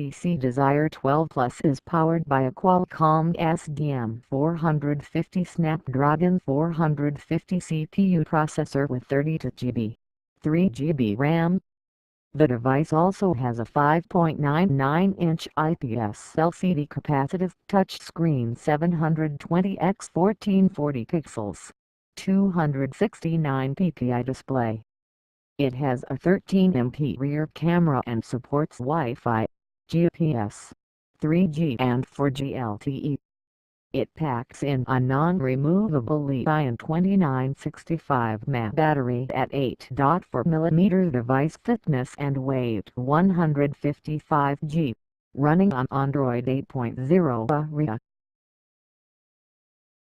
HTC Desire 12 Plus is powered by a Qualcomm SDM450 Snapdragon 450 CPU processor with 32GB, 3GB RAM. The device also has a 5.99-inch IPS LCD capacitive touchscreen 720x1440 pixels, 269 ppi display. It has a 13MP rear camera and supports Wi-Fi, GPS, 3G and 4G LTE. It packs in a non-removable Li-ion 2965 mAh battery at 8.4mm device thickness and weight 155 g, running on Android 8.0 Varia.